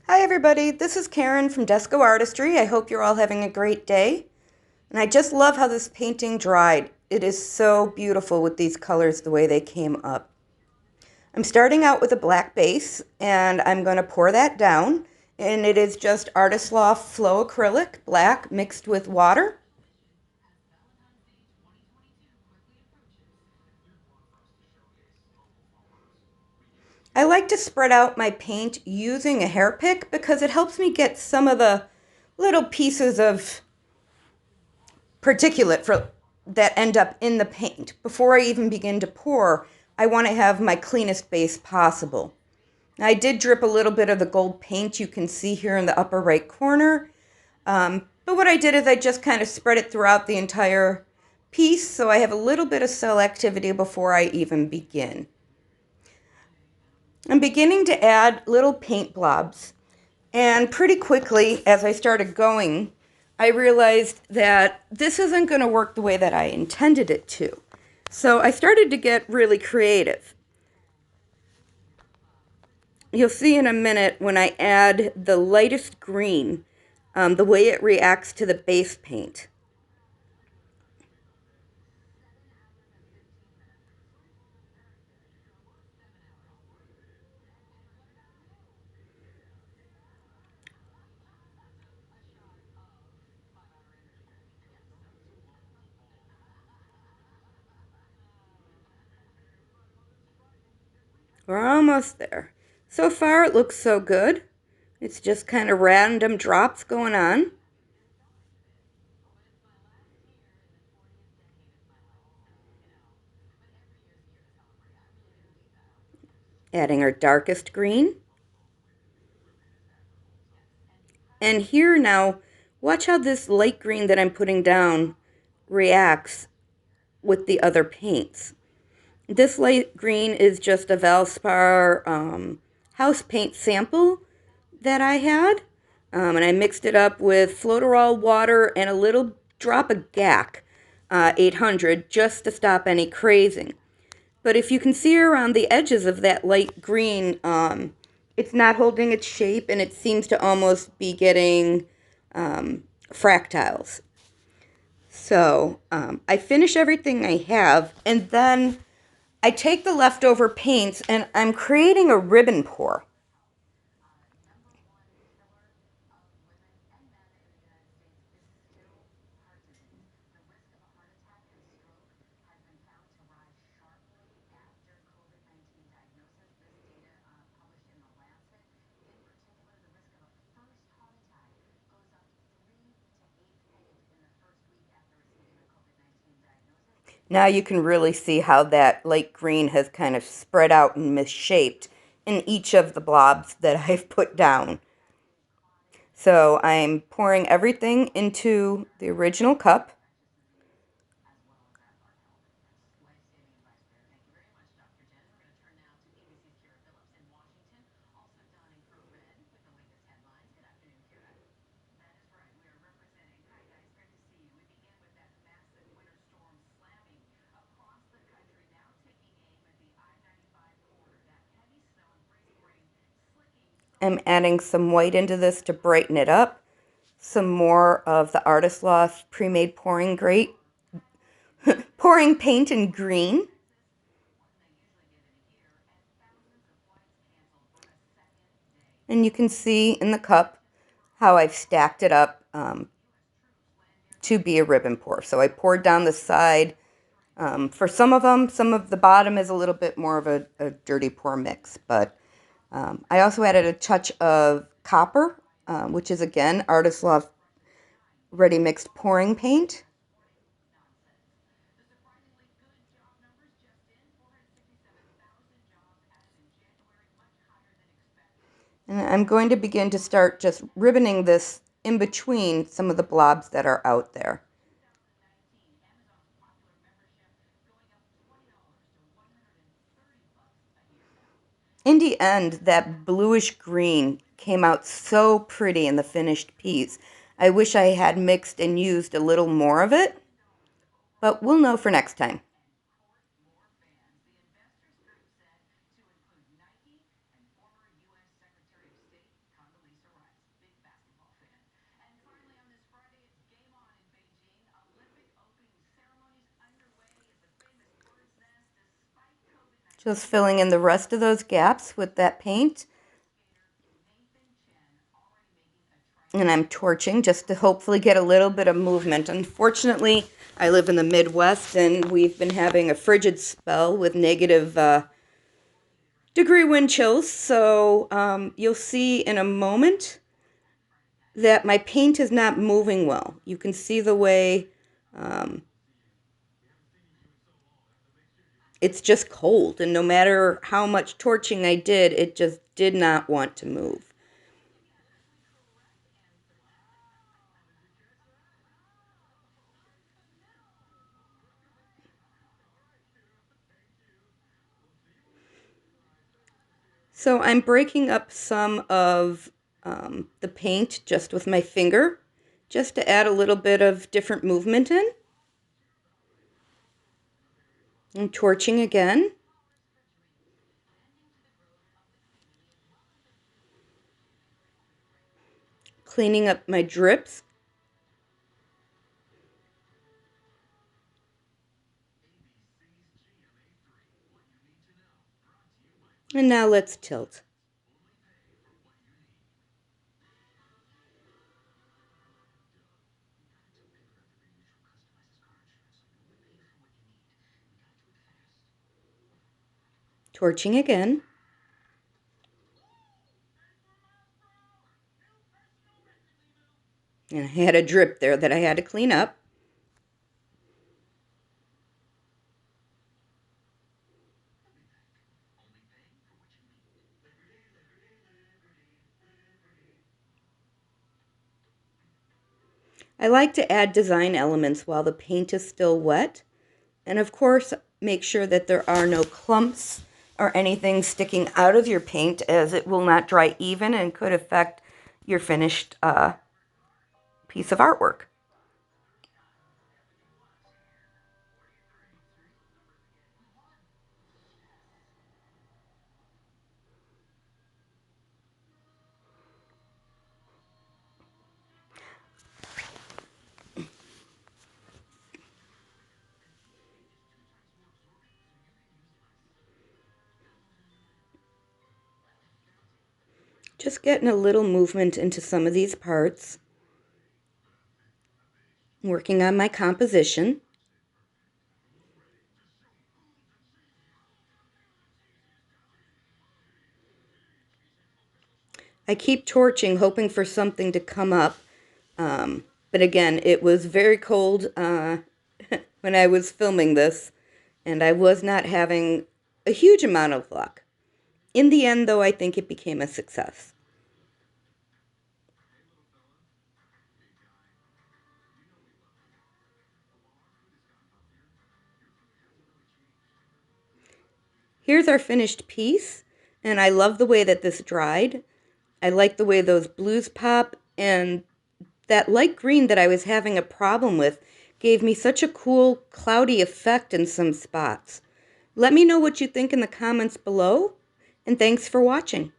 Hi everybody, this is Karen from Desco Artistry. I hope you're all having a great day. And I just love how this painting dried. It is so beautiful with these colors the way they came up. I'm starting out with a black base and I'm going to pour that down. And it is just Artist Loft Flow Acrylic, black mixed with water. I like to spread out my paint using a hair pick because it helps me get some of the little pieces of particulate that end up in the paint. Before I even begin to pour, I want to have my cleanest base possible. Now, I did drip a little bit of the gold paint you can see here in the upper right corner. But what I did is I just kind of spread it throughout the entire piece so I have a little bit of cell activity before I even begin. I'm beginning to add little paint blobs. And pretty quickly, as I started going, I realized that this isn't going to work the way that I intended it to. So I started to get really creative. You'll see in a minute when I add the lightest green, the way it reacts to the base paint. We're almost there. So far it looks so good. It's just kind of random drops going on. Adding our darkest green. And here now, watch how this light green that I'm putting down reacts with the other paints. This light green is just a Valspar House Paint sample that I had. And I mixed it up with Floaterall water and a little drop of GAC 800 just to stop any crazing. But if you can see around the edges of that light green, it's not holding its shape and it seems to almost be getting fractals. So I finish everything I have, and then I take the leftover paints and I'm creating a ribbon pour. Now you can really see how that light green has kind of spread out and misshaped in each of the blobs that I've put down. So I'm pouring everything into the original cup. I'm adding some white into this to brighten it up. Some more of the Artist Loft pre-made pouring paint in green. And you can see in the cup how I've stacked it up to be a ribbon pour. So I poured down the side. For some of them, some of the bottom is a little bit more of a dirty pour mix. But I also added a touch of copper, which is, again, Artist Loft ready mixed pouring paint. And I'm going to begin to start just ribboning this in between some of the blobs that are out there. In the end, that bluish green came out so pretty in the finished piece. I wish I had mixed and used a little more of it, but we'll know for next time. Just filling in the rest of those gaps with that paint. And I'm torching just to hopefully get a little bit of movement. Unfortunately, I live in the Midwest and we've been having a frigid spell with negative degree wind chills. So you'll see in a moment that my paint is not moving well. You can see the way it's just cold, and no matter how much torching I did, it just did not want to move. So I'm breaking up some of the paint just with my finger, just to add a little bit of different movement in. I'm torching again. Cleaning up my drips. And now let's tilt. Torching again. And I had a drip there that I had to clean up. I like to add design elements while the paint is still wet. And of course, make sure that there are no clumps or anything sticking out of your paint, as it will not dry even and could affect your finished piece of artwork. Just getting a little movement into some of these parts. Working on my composition. I keep torching, hoping for something to come up. But again, it was very cold when I was filming this, and I was not having a huge amount of luck. In the end, though, I think it became a success. Here's our finished piece, and I love the way that this dried. I like the way those blues pop, and that light green that I was having a problem with gave me such a cool, cloudy effect in some spots. Let me know what you think in the comments below, and thanks for watching.